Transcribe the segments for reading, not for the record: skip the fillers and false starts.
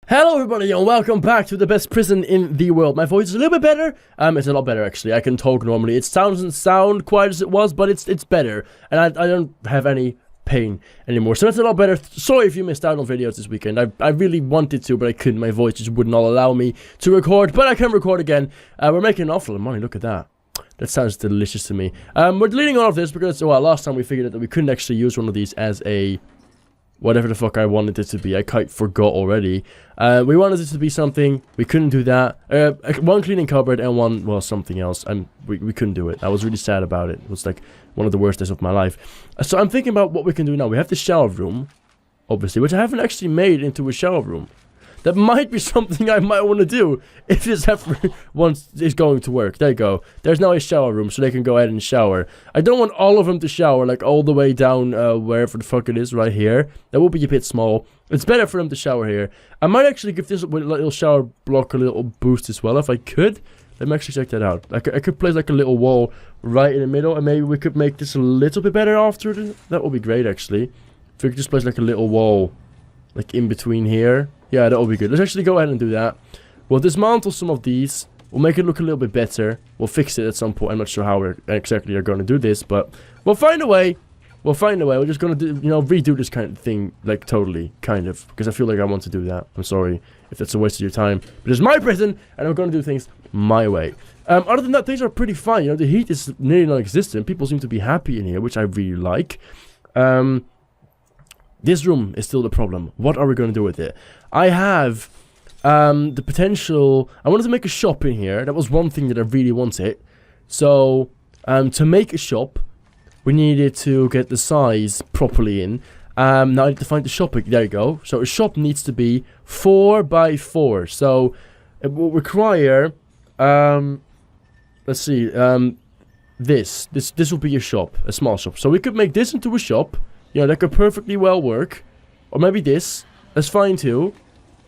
Hello everybody and welcome back to the best prison in the world. My voice is a little bit better. It's a lot better actually. I can talk normally. It doesn't sound quite as it was, but it's better. And I don't have any pain anymore. So that's a lot better. Sorry if you missed out on videos this weekend. I really wanted to, but I couldn't. My voice just would not allow me to record. But I can record again. We're making an awful lot of money. Look at that. That sounds delicious to me. We're deleting all of this because, well, last time we figured out that we couldn't actually use one of these as a... whatever the fuck I wanted it to be. I quite forgot already. We wanted it to be something. We couldn't do that. One cleaning cupboard and one, well, something else. We couldn't do it. I was really sad about it. It was like one of the worst days of my life. So I'm thinking about what we can do now. We have the shower room, obviously, which I haven't actually made into a shower room. That might be something I might want to do if this ever once is going to work. There you go. There's now a shower room, so they can go ahead and shower. I don't want all of them to shower, like all the way down wherever the fuck it is, right here. That will be a bit small. It's better for them to shower here. I might actually give this little shower block a little boost as well, if I could. Let me actually check that out. I could place like a little wall right in the middle, and maybe we could make this a little bit better after. That would be great, actually. If we could just place like a little wall, like in between here. Yeah, that will be good. Let's actually go ahead and do that. We'll dismantle some of these. We'll make it look a little bit better. We'll fix it at some point. I'm not sure how we exactly are going to do this, but we'll find a way. We'll find a way. We're just going to, redo this kind of thing, like, totally, kind of. Because I feel like I want to do that. I'm sorry if that's a waste of your time. But it's my prison, and I'm going to do things my way. Other than that, things are pretty fine. The heat is nearly non-existent. People seem to be happy in here, which I really like. This room is still the problem. What are we going to do with it? I have the potential... I wanted to make a shop in here. That was one thing that I really wanted. So, to make a shop, we needed to get the size properly in. Now I need to find the shop. There you go. So, a shop needs to be 4 by 4. So, it will require... let's see. This will be a shop. A small shop. So, we could make this into a shop. That could perfectly well work. Or maybe this. That's fine too.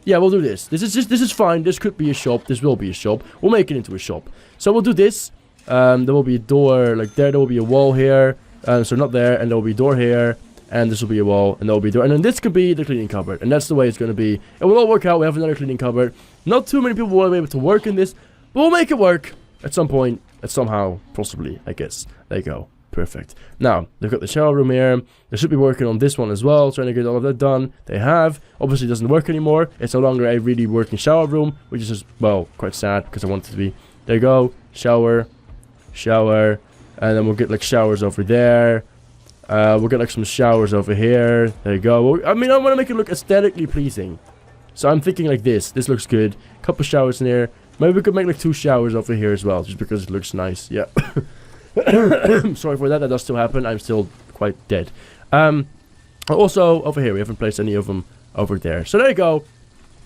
Yeah, we'll do this. This is fine. This could be a shop. This will be a shop. We'll make it into a shop. So we'll do this. There will be a door like there. There will be a wall here. So not there. And there will be a door here. And this will be a wall. And there will be a door. And then this could be the cleaning cupboard. And that's the way it's going to be. It will all work out. We have another cleaning cupboard. Not too many people will be able to work in this. But we'll make it work. At some point. Somehow. Possibly. I guess. There you go. Perfect. Now, they've got the shower room here. They should be working on this one as well, trying to get all of that done. They have. Obviously, it doesn't work anymore. It's no longer a really working shower room, which is just, well, quite sad because I want it to be. There you go. Shower. Shower. And then we'll get, like, showers over there. We'll get, like, some showers over here. There you go. I mean, I want to make it look aesthetically pleasing. So I'm thinking like this. This looks good. Couple showers in here. Maybe we could make, like, 2 showers over here as well, just because it looks nice. Yeah. Sorry for that, that does still happen. I'm still quite dead. Also, over here, we haven't placed any of them over there. So there you go.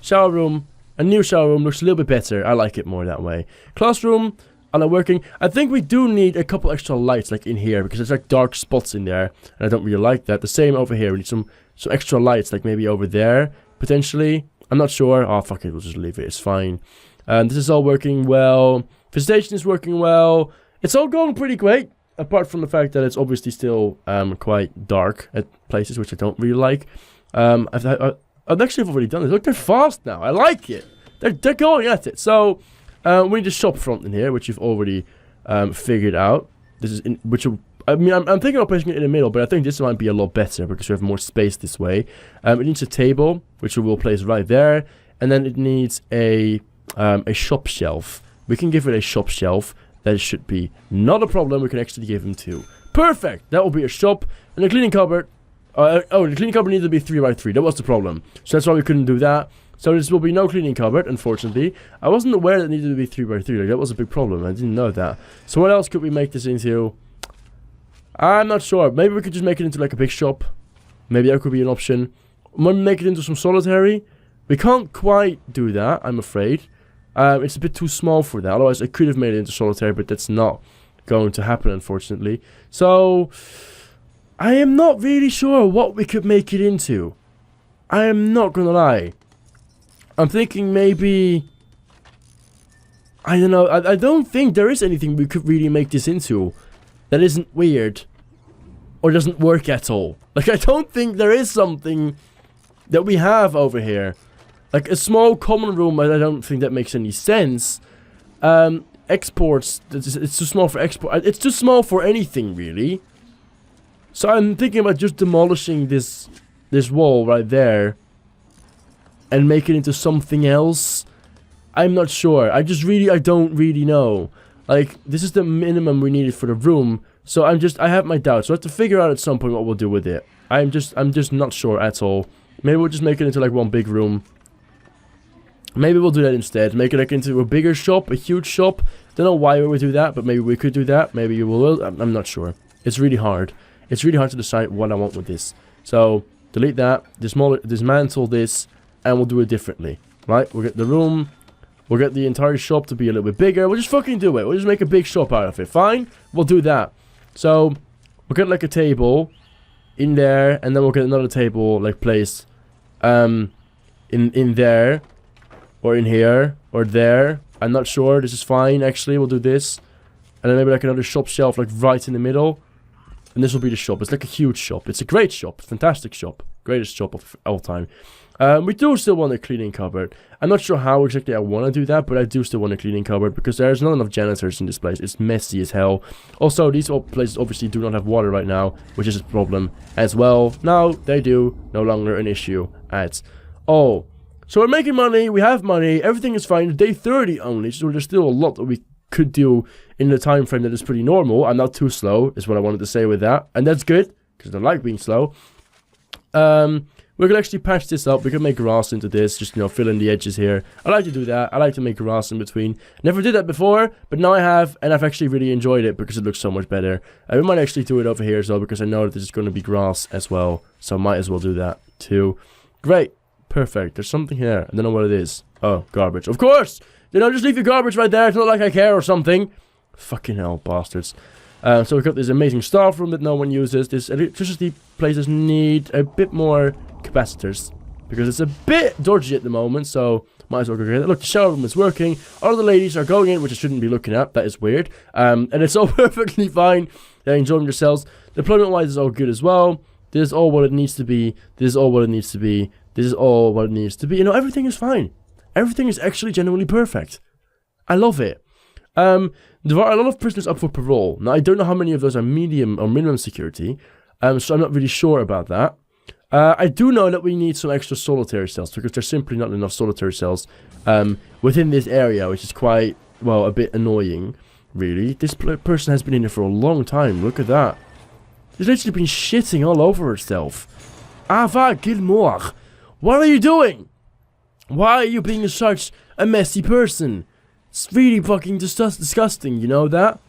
Shower room. A new shower room looks a little bit better. I like it more that way. Classroom. Are not working. I think we do need a couple extra lights, like in here, because there's like dark spots in there, and I don't really like that. The same over here. We need some extra lights, like maybe over there, potentially. I'm not sure. Oh, fuck it. We'll just leave it. It's fine. This is all working well. Visitation is working well. It's all going pretty great, apart from the fact that it's obviously still quite dark at places, which I don't really like. I've actually already done this. Look, they're fast now. I like it. They're going at it. So we need a shop front in here, which you've already figured out. This is I'm thinking of placing it in the middle, but I think this might be a lot better because we have more space this way. It needs a table, which we will place right there, and then it needs a shop shelf. We can give it a shop shelf. That should be not a problem. We can actually give him 2. Perfect. That will be a shop. And the cleaning cupboard. The cleaning cupboard needs to be 3 by 3. That was the problem. So that's why we couldn't do that. So this will be no cleaning cupboard, unfortunately. I wasn't aware that it needed to be 3 by 3. Like, that was a big problem. I didn't know that. So what else could we make this into? I'm not sure. Maybe we could just make it into like a big shop. Maybe that could be an option. Maybe make it into some solitary. We can't quite do that, I'm afraid. It's a bit too small for that. Otherwise, I could have made it into solitaire, but that's not going to happen, unfortunately. So, I am not really sure what we could make it into. I am not gonna lie. I'm thinking maybe... I don't know. I don't think there is anything we could really make this into that isn't weird. Or doesn't work at all. Like, I don't think there is something that we have over here Like a small common room, I don't think that makes any sense. Exports, it's too small for export. It's too small for anything, really. So I'm thinking about just demolishing this wall right there and make it into something else. I'm not sure. I don't really know. Like, this is the minimum we needed for the room. So I have my doubts. So I have to figure out at some point what we'll do with it. I'm just not sure at all. Maybe we'll just make it into like one big room. Maybe we'll do that instead. Make it like into a bigger shop, a huge shop. Don't know why we would do that, but maybe we could do that. Maybe you will. I'm not sure. It's really hard. It's really hard to decide what I want with this. So delete that, dismantle this, and we'll do it differently. Right? We'll get the room. We'll get the entire shop to be a little bit bigger. We'll just fucking do it. We'll just make a big shop out of it. Fine? We'll do that. So we'll get like a table in there, and then we'll get another table like placed in there. Or in here, or there. I'm not sure. This is fine, actually. We'll do this. And then maybe like another shop shelf, like right in the middle. And this will be the shop. It's like a huge shop. It's a great shop. Fantastic shop. Greatest shop of all time. We do still want a cleaning cupboard. I'm not sure how exactly I want to do that, but I do still want a cleaning cupboard because there's not enough janitors in this place. It's messy as hell. Also, these places obviously do not have water right now, which is a problem as well. Now, they do. No longer an issue at all. So we're making money, we have money, everything is fine. Day 30 only, so there's still a lot that we could do in the time frame that is pretty normal. I'm not too slow, is what I wanted to say with that. And that's good, because I like being slow. We can actually patch this up. We can make grass into this, just, fill in the edges here. I like to do that. I like to make grass in between. Never did that before, but now I have, and I've actually really enjoyed it because it looks so much better. We might actually do it over here as well, because I know that there's going to be grass as well. So I might as well do that too. Great. Perfect. There's something here. I don't know what it is. Oh, garbage. Of course! Just leave your garbage right there. It's not like I care or something. Fucking hell, bastards. So we've got this amazing staff room that no one uses. This electricity places need a bit more capacitors. Because it's a bit dodgy at the moment, so might as well go get it. Look, the shower room is working. All the ladies are going in, which I shouldn't be looking at. That is weird. And it's all perfectly fine. They're enjoying themselves. Deployment-wise is all good as well. This is all what it needs to be. This is all what it needs to be. This is all what it needs to be. Everything is fine. Everything is actually genuinely perfect. I love it. There are a lot of prisoners up for parole. Now, I don't know how many of those are medium or minimum security. So I'm not really sure about that. I do know that we need some extra solitary cells, because there's simply not enough solitary cells within this area, which is quite, well, a bit annoying, really. This person has been in here for a long time. Look at that. She's literally been shitting all over herself. Ava Gilmore. What are you doing? Why are you being such a messy person? It's really fucking disgusting, you know that?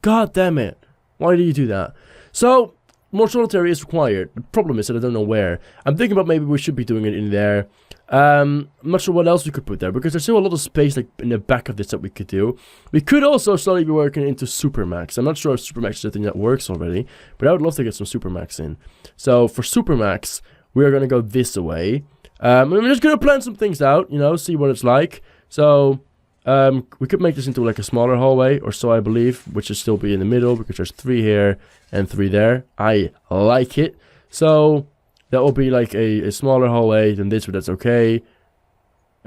God damn it. Why do you do that? So, more solitary is required. The problem is that I don't know where. I'm thinking about maybe we should be doing it in there. I'm not sure what else we could put there, because there's still a lot of space like in the back of this that we could do. We could also slowly be working into Supermax. I'm not sure if Supermax is a thing that works already, but I would love to get some Supermax in. So, for Supermax, we are going to go this way. And we're just going to plan some things out, see what it's like. So, we could make this into like a smaller hallway, or so I believe, which should still be in the middle, because there's 3 here and 3 there. I like it. So, that will be like a smaller hallway than this, but that's okay.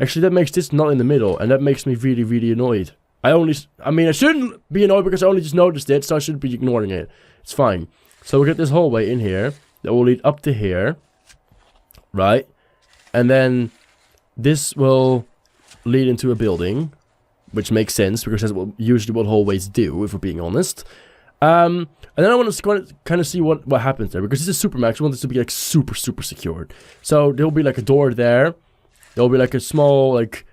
Actually, that makes this not in the middle, and that makes me really, really annoyed. I shouldn't be annoyed because I only just noticed it, so I shouldn't be ignoring it. It's fine. So, we'll get this hallway in here that will lead up to here. Right, and then this will lead into a building, which makes sense because that's usually what hallways do, if we're being honest. And then I want to kind of see what happens there, because this is Supermax. We want this to be like super secured. So there'll be like a door there. There'll be like a small like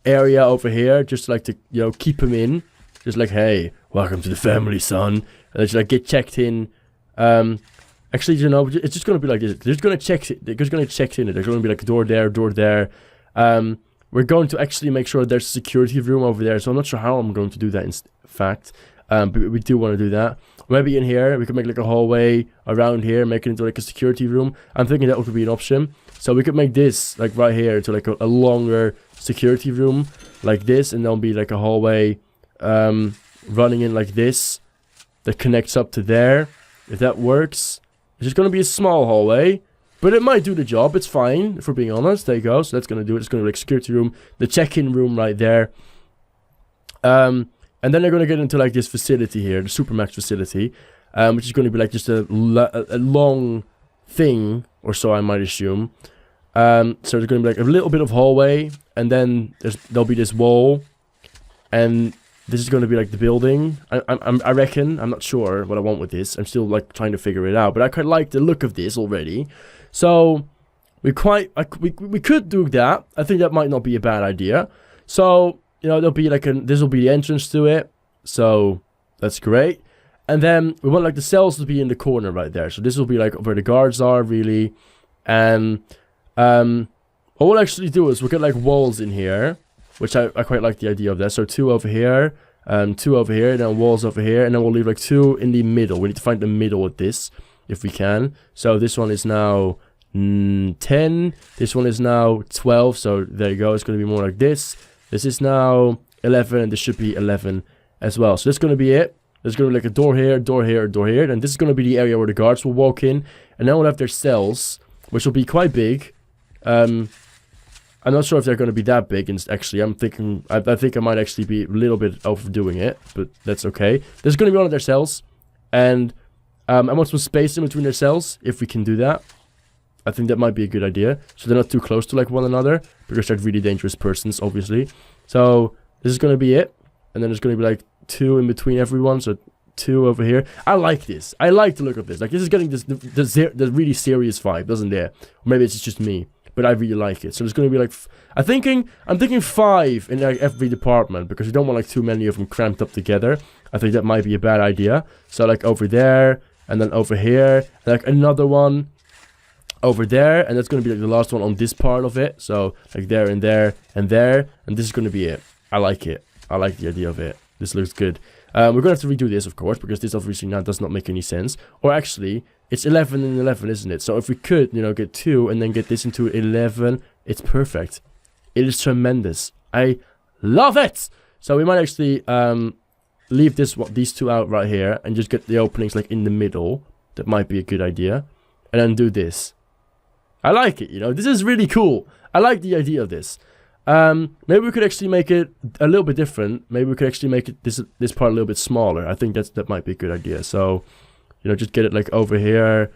area over here, just like to keep him in, just like, hey, welcome to the family, son. And then just like get checked in. Actually, it's just going to be like this. They're just going to check it. They're just going to check in it. There's going to be like a door there, door there. We're going to actually make sure there's a security room over there. So I'm not sure how I'm going to do that in fact. But we do want to do that. Maybe in here, we could make like a hallway around here, make it into like a security room. I'm thinking that would be an option. So we could make this like right here into like a longer security room like this. And there'll be like a hallway running in like this that connects up to there. If that works. It's just going to be a small hallway. But it might do the job. It's fine, if we're being honest. There you go. So that's going to do it. It's going to be like security room, the check-in room right there. And then they're going to get into like this facility here, the Supermax facility, which is going to be like just a long thing or so, I might assume. So there's going to be like a little bit of hallway, and then there'll be this wall, and this is going to be like the building. I reckon. I'm not sure what I want with this. I'm still like trying to figure it out, but I quite like the look of this already. So we could do that. I think that might not be a bad idea. So there'll be like this will be the entrance to it. So that's great. And then we want like the cells to be in the corner right there. So this will be like where the guards are really. And what we'll actually do is we'll get like walls in here, which I quite like the idea of that. So 2 over here, 2 over here, and then walls over here, and then we'll leave like 2 in the middle. We need to find the middle with this, if we can. So this one is now 10. This one is now 12. So there you go. It's going to be more like this. This is now 11, and this should be 11 as well. So that's going to be it. There's going to be like a door here, door here, door here. And this is going to be the area where the guards will walk in. And then we'll have their cells, which will be quite big. I'm not sure if they're going to be that big. And actually, I think I might actually be a little bit overdoing it, but that's okay. There's going to be one of their cells, and I want some space in between their cells, if we can do that. I think that might be a good idea, so they're not too close to like one another, because they're really dangerous persons, obviously. So this is going to be it, and then there's going to be like 2 in between everyone, so 2 over here. I like this. I like the look of this. Like, this is getting the really serious vibe, doesn't it? Or maybe it's just me. But I really like it. So there's going to be like, I'm thinking 5 in like every department, because we don't want like too many of them cramped up together. I think that might be a bad idea. So like over there, and then over here, and like another one over there, and that's going to be like the last one on this part of it. So like there and there and there, and this is going to be it. I like it. I like the idea of it. This looks good. We're going to have to redo this, of course, because this obviously now does not make any sense. Or actually, it's 11 and 11, isn't it? So if we could, get 2 and then get this into 11, it's perfect. It is tremendous. I love it! So we might actually leave these 2 out right here and just get the openings like in the middle. That might be a good idea. And then do this. I like it, This is really cool. I like the idea of this. Maybe we could actually make it a little bit different. Maybe we could actually make it this part a little bit smaller. I think that might be a good idea. So, just get it like over here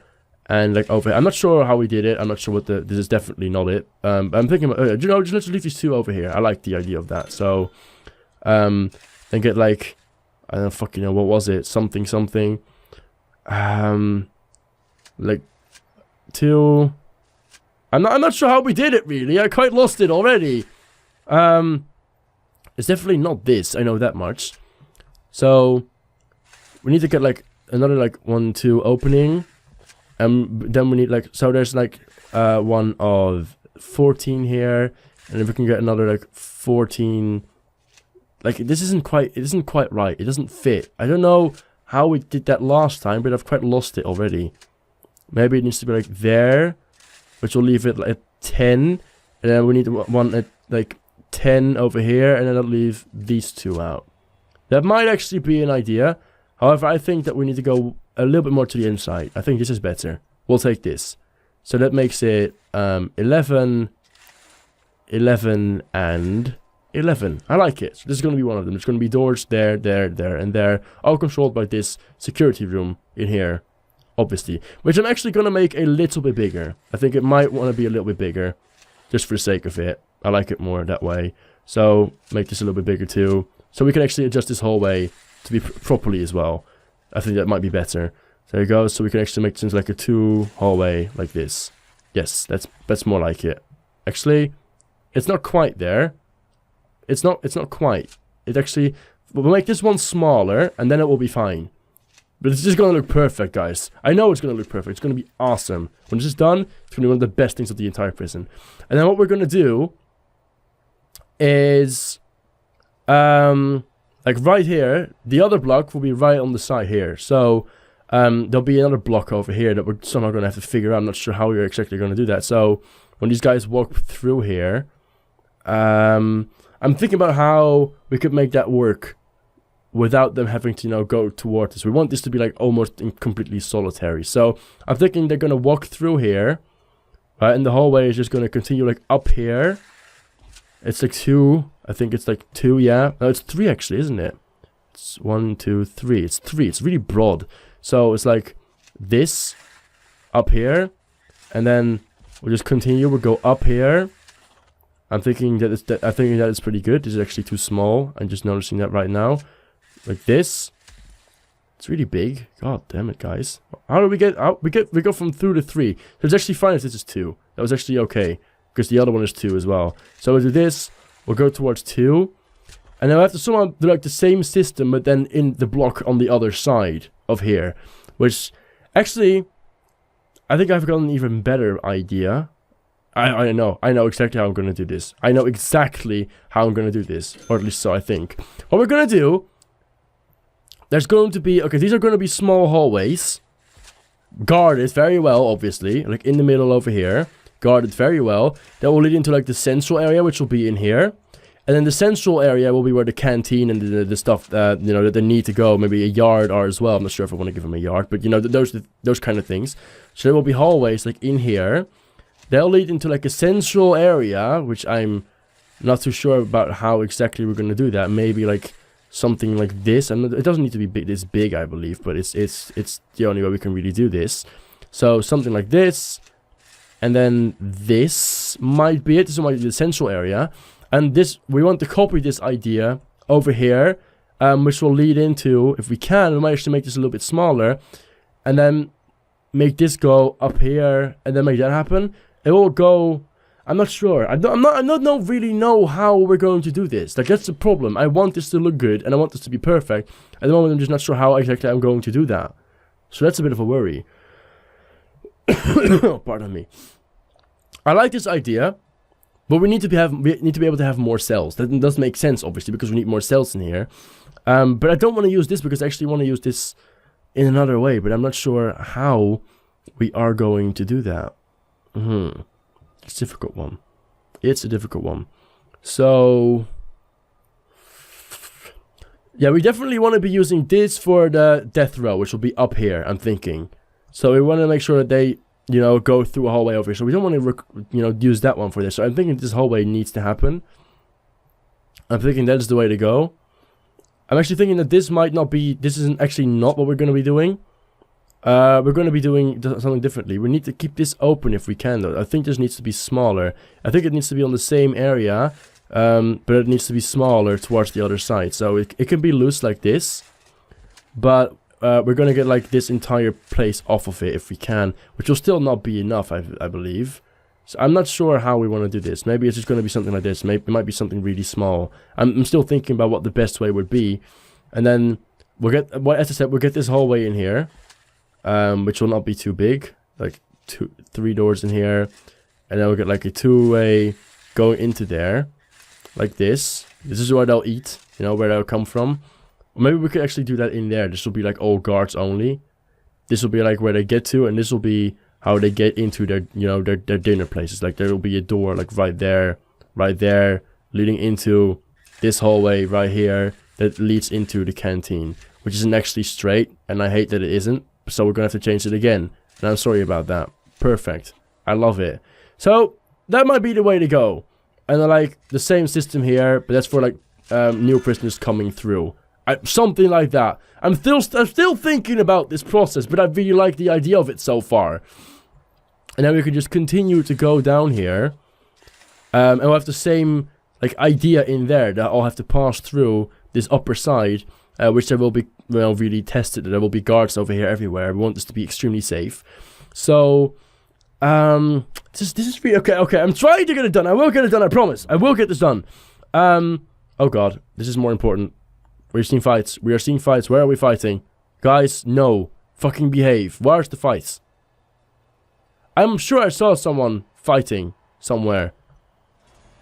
and like over here. I'm not sure how we did it. I'm not sure this is definitely not it. I'm thinking about, just let's leave these 2 over here. I like the idea of that. So, then get like, I don't fucking know, what was it? Something. Like 2. I'm not sure how we did it really. I quite lost it already. It's definitely not this. I know that much. So we need to get like another like 1, 2 opening. Then we need like, so there's like one of 14 here, and if we can get another like 14. Like it isn't quite right. It doesn't fit. I don't know how we did that last time, but I've quite lost it already. Maybe it needs to be like there, which will leave it like at 10, and then we need one at like 10 over here, and then I'll leave these 2 out. That might actually be an idea. However, I think that we need to go a little bit more to the inside. I think this is better. We'll take this. So that makes it 11, 11, and 11. I like it. So this is going to be one of them. There's going to be doors there, there, there, and there, all controlled by this security room in here, obviously. Which I'm actually going to make a little bit bigger. I think it might want to be a little bit bigger, just for the sake of it. I like it more that way. So make this a little bit bigger too. So we can actually adjust this hallway to be properly as well. I think that might be better. There you go. So we can actually make this into like a 2 hallway like this. Yes, that's more like it. Actually, it's not quite there. It's not quite. It actually, we'll make this one smaller, and then it will be fine. But it's just going to look perfect, guys. I know it's going to look perfect. It's going to be awesome. When this is done, it's going to be one of the best things of the entire prison. And then what we're going to do is, like right here, the other block will be right on the side here. So, there'll be another block over here that we're somehow going to have to figure out. I'm not sure how we're exactly going to do that. So, when these guys walk through here, I'm thinking about how we could make that work without them having to, go towards us. We want this to be like almost completely solitary. So I'm thinking they're going to walk through here, Right, and the hallway is just going to continue like up here. It's like 2. I think it's like 2, yeah. No, it's 3 actually, isn't it? It's 1, 2, 3. It's 3. It's really broad. So it's like this up here. And then we'll just continue. We'll go up here. I'm thinking that it's pretty good. This is actually too small. I'm just noticing that right now. Like this. It's really big. God damn it, guys. How do we get out? We go from 2 to 3. So it's actually fine if this is 2. That was actually okay. Because the other one is 2 as well. So we'll do this. We'll go towards 2. And then we have to somehow do like the same system, but then in the block on the other side of here. Which, actually, I think I've got an even better idea. I know exactly how I'm going to do this. I know exactly how I'm going to do this. Or at least so I think. What we're going to do... There's going to be... Okay, these are going to be small hallways. Guarded very well, obviously. Like in the middle over here. Guarded very well. That will lead into like the central area, which will be in here. And then the central area will be where the canteen and the stuff that, you know, that they need to go. Maybe a yard are as well. I'm not sure if I want to give them a yard. But, you know, those kind of things. So there will be hallways like in here. They'll lead into like a central area, which I'm not too sure about how exactly we're going to do that. Maybe like... something like this. It doesn't need to be this big, I believe, but it's the only way we can really do this. So something like this, and then this might be it. This might be the central area, and this we want to copy this idea over here, which will lead into, if we can, we might actually make this a little bit smaller, and then make this go up here, and then make that happen. It will go. I'm not sure. I don't really know how we're going to do this. Like, that's the problem. I want this to look good, and I want this to be perfect. At the moment, I'm just not sure how exactly I'm going to do that. So that's a bit of a worry. Pardon me. I like this idea, but we need to be able to have more cells. That does make sense, obviously, because we need more cells in here. But I don't want to use this because I actually want to use this in another way. But I'm not sure how we are going to do that. It's a difficult one. It's a difficult one. So... yeah, we definitely want to be using this for the death row, which will be up here, I'm thinking. So we want to make sure that they, you know, go through a hallway over here. So we don't want to, you know, use that one for this. So I'm thinking this hallway needs to happen. I'm thinking that is the way to go. I'm actually thinking that this might not be... this isn't actually not what we're going to be doing. We're going to be doing something differently. We need to keep this open if we can, though. I think this needs to be smaller. I think it needs to be on the same area, but it needs to be smaller towards the other side. So it can be loose like this, but we're going to get like this entire place off of it if we can, which will still not be enough, I believe. So I'm not sure how we want to do this. Maybe it's just going to be something like this. Maybe it might be something really small. I'm still thinking about what the best way would be. And then we'll get, as I said, we'll get this hallway in here. Which will not be too big, like 3 doors in here, and then we'll get like a 2-way going into there, like this. This is where they'll eat, you know, where they'll come from. Or maybe we could actually do that in there. This will be like all guards only. This will be like where they get to, and this will be how they get into their, you know, their dinner places. Like there will be a door like right there, leading into this hallway right here that leads into the canteen, which isn't actually straight, and I hate that it isn't. So we're going to have to change it again. And I'm sorry about that. Perfect. I love it. So, that might be the way to go. And I like the same system here, but that's for like new prisoners coming through. Something like that. I'm still thinking about this process, but I really like the idea of it so far. And then we can just continue to go down here. And we'll have the same like idea in there that I'll have to pass through this upper side. Which there will be, well, really tested. There will be guards over here everywhere. We want this to be extremely safe. So, this is really, okay, I'm trying to get it done. I will get it done, I promise. I will get this done. Oh god, this is more important. We're seeing fights. We are seeing fights. Where are we fighting? Guys, no. Fucking behave. Where's the fights? I'm sure I saw someone fighting somewhere.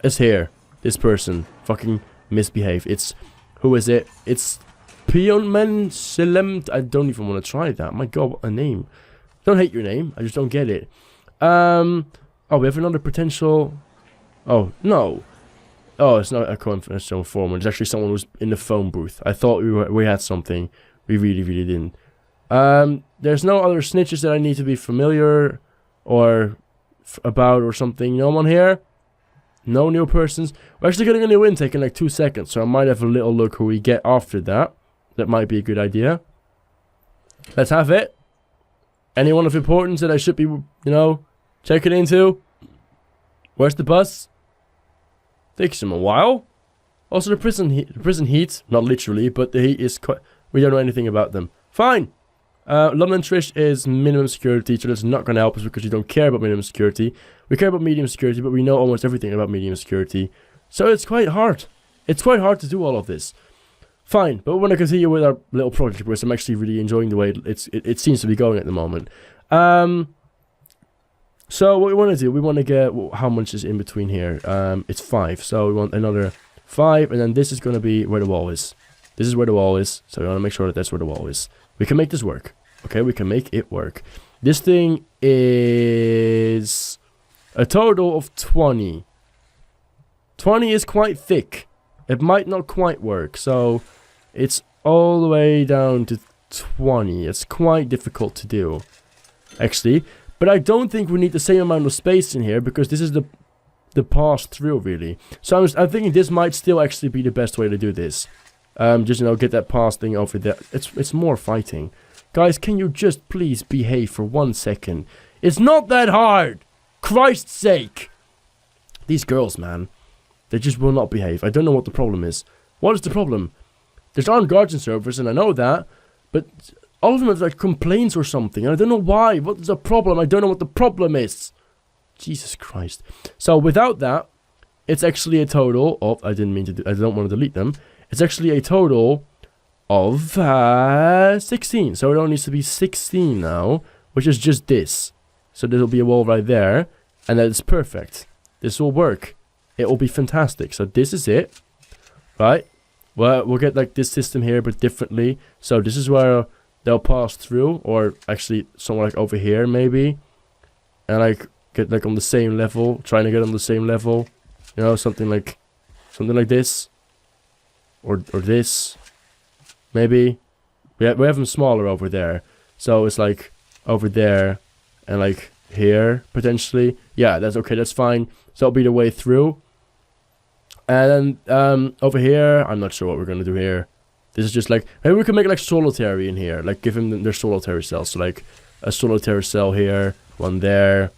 It's here. This person. Fucking misbehave. It's, who is it? It's... Pionman Selem. I don't even want to try that. My god, what a name. Don't hate your name. I just don't get it. Oh, we have another potential. Oh, no. Oh, it's not a confidential informant. It's actually someone who's in the phone booth. I thought we had something. We really, really didn't. There's no other snitches that I need to be familiar or about or something. No one here? No new persons? We're actually getting a new intake in like 2 seconds, so I might have a little look who we get after that. That might be a good idea. Let's have it. Anyone of importance that I should be, you know, checking into? Where's the bus? Takes him a while. Also, the prison heat, not literally, but the heat is quite... We don't know anything about them. Fine. London Trish is minimum security, so that's not going to help us because we don't care about minimum security. We care about medium security, but we know almost everything about medium security. So it's quite hard. It's quite hard to do all of this. Fine, but we want to continue with our little project, because I'm actually really enjoying the way it seems to be going at the moment. So what we want to do, we want to get... how much is in between here? It's 5, so we want another 5, and then this is going to be where the wall is. This is where the wall is, so we want to make sure that that's where the wall is. We can make this work. Okay, we can make it work. This thing is a total of 20. 20 is quite thick. It might not quite work, so it's all the way down to 20. It's quite difficult to do, actually. But I don't think we need the same amount of space in here, because this is the pass through, really. So I'm thinking this might still actually be the best way to do this. Just, you know, get that pass thing over there. It's more fighting. Guys, can you just please behave for 1 second? It's not that hard! Christ's sake! These girls, man. They just will not behave. I don't know what the problem is. What is the problem? There's armed guards in servers, and I know that. But all of them have, like, complaints or something. And I don't know why. What is the problem? I don't know what the problem is. Jesus Christ. So, without that, it's actually a total of... I didn't mean to do... I don't want to delete them. It's actually a total... of 16. So it only needs to be 16 now, which is just this. So there'll be a wall right there, and that is perfect. This will work. It will be fantastic. So this is it, right? Well, we'll get like this system here, but differently. So this is where they'll pass through, or actually somewhere like over here maybe, and like get like on the same level, trying to get on the same level, you know, something like this, or this. Maybe. We have them smaller over there. So it's like over there and like here, potentially. Yeah, that's okay, that's fine. So it'll be the way through. And then over here, I'm not sure what we're going to do here. This is just like... Maybe we can make like solitary in here. Like give them their solitary cells. So like a solitary cell here, one there.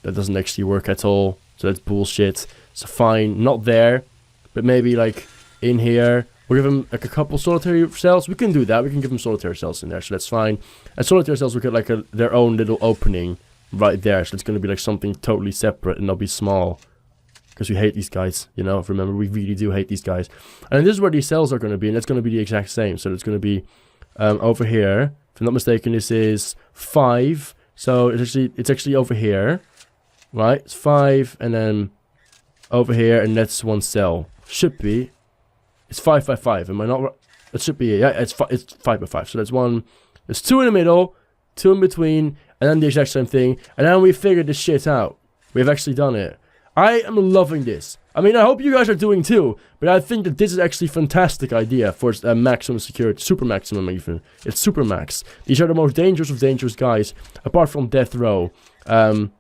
That doesn't actually work at all. So that's bullshit. So fine, not there. But maybe like in here... We'll give them like a couple solitary cells. We can do that. We can give them solitary cells in there, so that's fine. And solitary cells will get like their own little opening right there. So it's going to be like something totally separate, and they'll be small. Because we hate these guys, you know. Remember, we really do hate these guys. And this is where these cells are going to be, and it's going to be the exact same. So it's going to be over here. If I'm not mistaken, this is 5. So it's actually over here, right? It's 5, and then over here, and that's 1 cell. Should be. It's 5 by 5. Am I not right? It should be, yeah, it's 5 by 5. So that's 1. There's 2 in the middle, 2 in between, and then the exact same thing. And then we figured this shit out. We've actually done it. I am loving this. I mean, I hope you guys are doing too. But I think that this is actually a fantastic idea for maximum security. Super maximum even. It's super max. These are the most dangerous of dangerous guys. Apart from Death Row.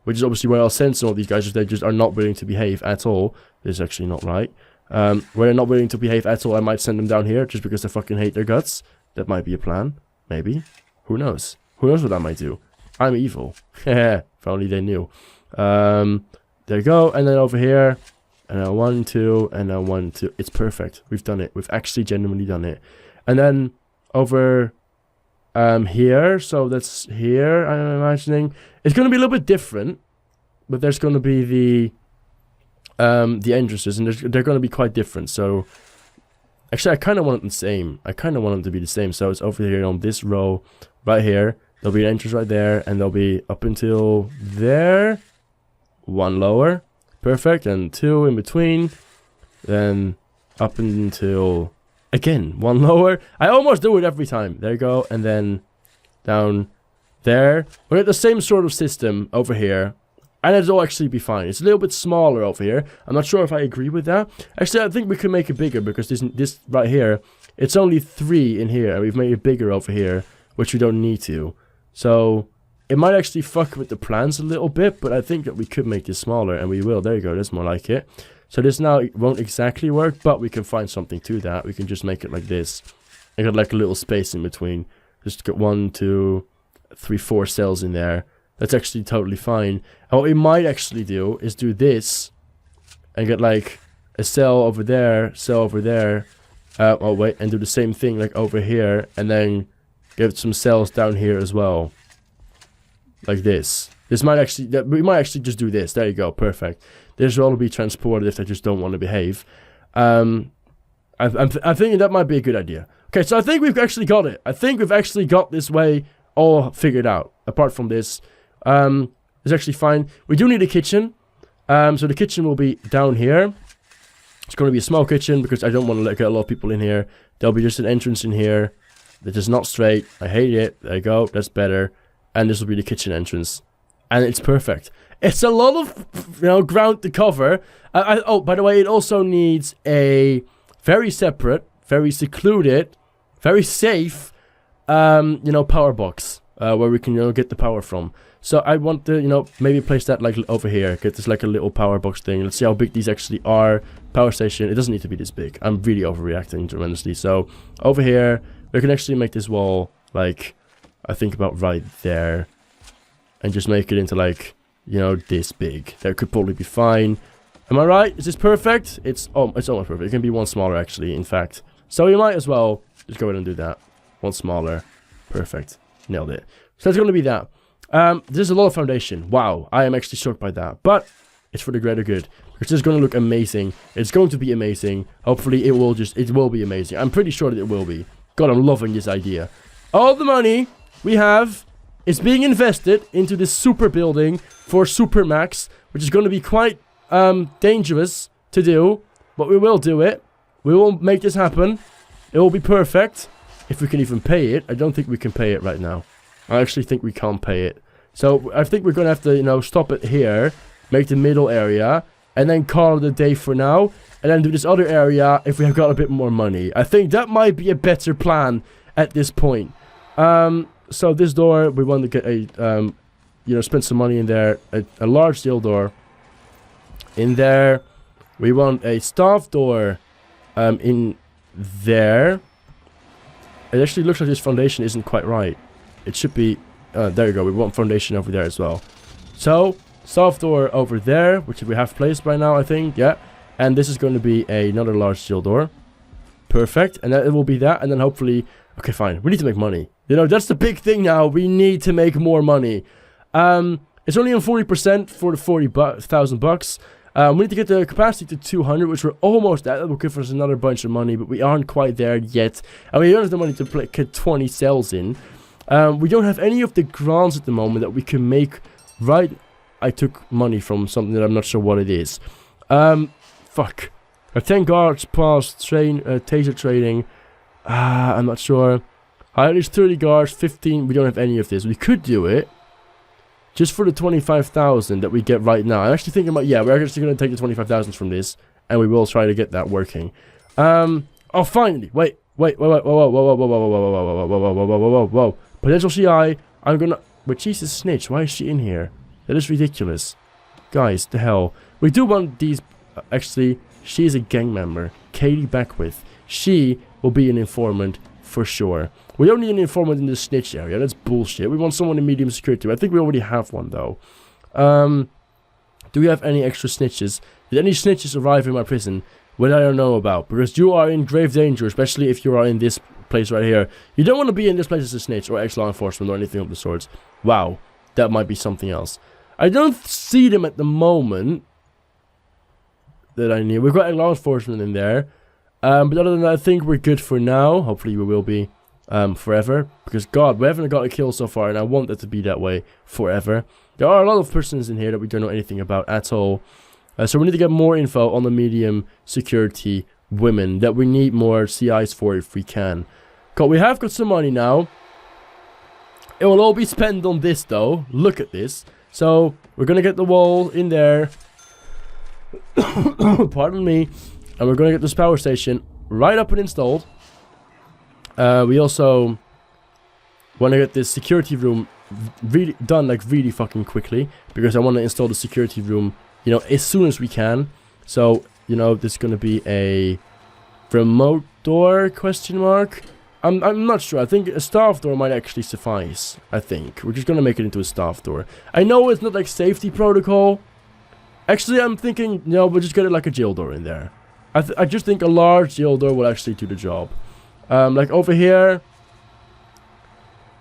Which is obviously where I'll send some of these guys if they just are not willing to behave at all. This is actually not right. Where they're not willing to behave at all, I might send them down here just because I fucking hate their guts. That might be a plan. Maybe. Who knows? Who knows what I might do? I'm evil. If only they knew. There you go. And then over here. And then 1, 2. And then 1, 2. It's perfect. We've done it. We've actually genuinely done it. And then over here. So that's here, I'm imagining. It's going to be a little bit different. But there's going to be the entrances, and they're going to be quite different. So actually I kind of want them the same. I kind of want them to be the same. So it's over here on this row right here. There'll be an entrance right there, and there'll be up until there. 1 lower. Perfect. And 2 in between. Then up until again 1 lower. I almost do it every time. There you go. And then down there. We're at the same sort of system over here. And it'll actually be fine. It's a little bit smaller over here. I'm not sure if I agree with that. Actually, I think we can make it bigger because this right here, it's only 3 in here. And we've made it bigger over here, which we don't need to. So, It might actually fuck with the plans a little bit, but I think that we could make this smaller, and we will. There you go, that's more like it. So this now won't exactly work, but we can find something to that. We can just make it like this. I got like a little space in between. Just get 1, 2, 3, 4 cells in there. That's actually totally fine. And what we might actually do is do this and get like a cell over there, oh wait, and do the same thing like over here, and then get some cells down here as well. Like this. We might actually just do this. There you go, perfect. This will all be transported if they just don't want to behave. I'm thinking that might be a good idea. Okay, so I think we've actually got it. I think we've actually got this way all figured out. Apart from this, it's actually fine. We do need a kitchen. So the kitchen will be down here. It's going to be a small kitchen because I don't want to get a lot of people in here. There'll be just an entrance in here that is not straight. I hate it. There you go. That's better. And this will be the kitchen entrance. And it's perfect. It's a lot of, ground to cover. Oh, by the way, it also needs a very separate, very secluded, very safe, power box. Where we can, get the power from. So I want to, maybe place that like over here. Get this like a little power box thing. Let's see how big these actually are. Power station. It doesn't need to be this big. I'm really overreacting tremendously. So over here, we can actually make this wall like, I think about right there. And just make it into like, this big. That could probably be fine. Am I right? Is this perfect? It's almost perfect. It can be one smaller actually, in fact. So you might as well just go ahead and do that. One smaller. Perfect. Nailed it. So that's going to be that. There's a lot of foundation. Wow, I am actually shocked by that. But it's for the greater good. It's just going to look amazing. It's going to be amazing. Hopefully it will be amazing. I'm pretty sure that it will be. God, I'm loving this idea. All the money we have is being invested into this super building for Supermax, which is going to be quite dangerous to do. But we will do it. We will make this happen. It will be perfect. If we can even pay it. I don't think we can pay it right now. I actually think we can't pay it. So I think we're going to have to, stop it here. Make the middle area. And then call it a day for now. And then do this other area if we have got a bit more money. I think that might be a better plan at this point. So this door, we want to get a, spend some money in there. A large steel door. In there. We want a staff door in there. It actually looks like this foundation isn't quite right. It should be... there you go. We want foundation over there as well. So, soft door over there, which we have placed by now, I think. Yeah. And this is going to be another large steel door. Perfect. And that it will be that. And then hopefully... Okay, fine. We need to make money. That's the big thing now. We need to make more money. It's only on 40% for the 40,000 bucks. We need to get the capacity to 200, which we're almost at. That will give us another bunch of money, but we aren't quite there yet. And we don't have the money to get 20 cells in. We don't have any of the grants at the moment that we can make right. I took money from something that I'm not sure what it is. Fuck. 10 guards past taser training. I'm not sure. At least 30 guards, 15. We don't have any of this. We could do it. Just for the 25,000 that we get right now. I'm actually thinking about, we're actually going to take the 25,000 from this. And we will try to get that working. Oh, finally. Whoa. Potential CI. I'm going to... But she's a snitch. Why is she in here? That is ridiculous. Guys, the hell. We do want these... Actually, she is a gang member. Katie Beckwith. She will be an informant for sure. We don't need an informant in the snitch area. That's bullshit. We want someone in medium security. I think we already have one, though. Do we have any extra snitches? Did any snitches arrive in my prison that I don't know about? Because you are in grave danger, especially if you are in this place right here. You don't want to be in this place as a snitch or ex-law enforcement or anything of the sorts. Wow. That might be something else. I don't see them at the moment that I need. We've got law enforcement in there. But other than that, I think we're good for now. Hopefully we will be forever. Because, God, we haven't got a kill so far, and I want that to be that way forever. There are a lot of persons in here that we don't know anything about at all. So we need to get more info on the medium security women that we need more CIs for if we can. God, we have got some money now. It will all be spent on this, though. Look at this. So, we're going to get the wall in there. Pardon me. And we're going to get this power station right up and installed. We also want to get this security room really done like really fucking quickly, because I want to install the security room, you know, as soon as we can. So, you know, there's gonna be a remote door, question mark. I'm not sure. I think a staff door might actually suffice. I think we're just gonna make it into a staff door. I know it's not like safety protocol. Actually, I'm thinking, no, we'll just get it like a jail door in there. I just think a large jail door will actually do the job. Like over here,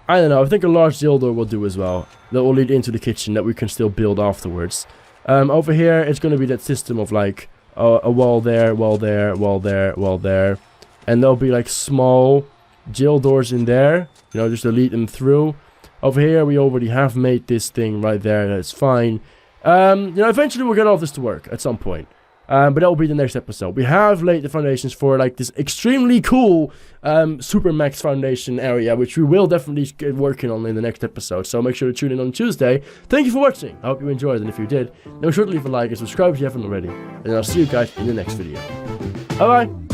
I don't know. I think a large jail door will do as well. That will lead into the kitchen that we can still build afterwards. Over here, it's gonna be that system of like a wall there, wall there, wall there, wall there, and there'll be like small jail doors in there, you know, just to lead them through. Over here, we already have made this thing right there. That's fine. You know, eventually we'll get all this to work at some point. But that will be the next episode. We have laid the foundations for like this extremely cool Super Max foundation area, which we will definitely get working on in the next episode. So make sure to tune in on Tuesday. Thank you for watching. I hope you enjoyed, and if you did, then be sure to leave a like and subscribe if you haven't already. And I'll see you guys in the next video. Bye bye.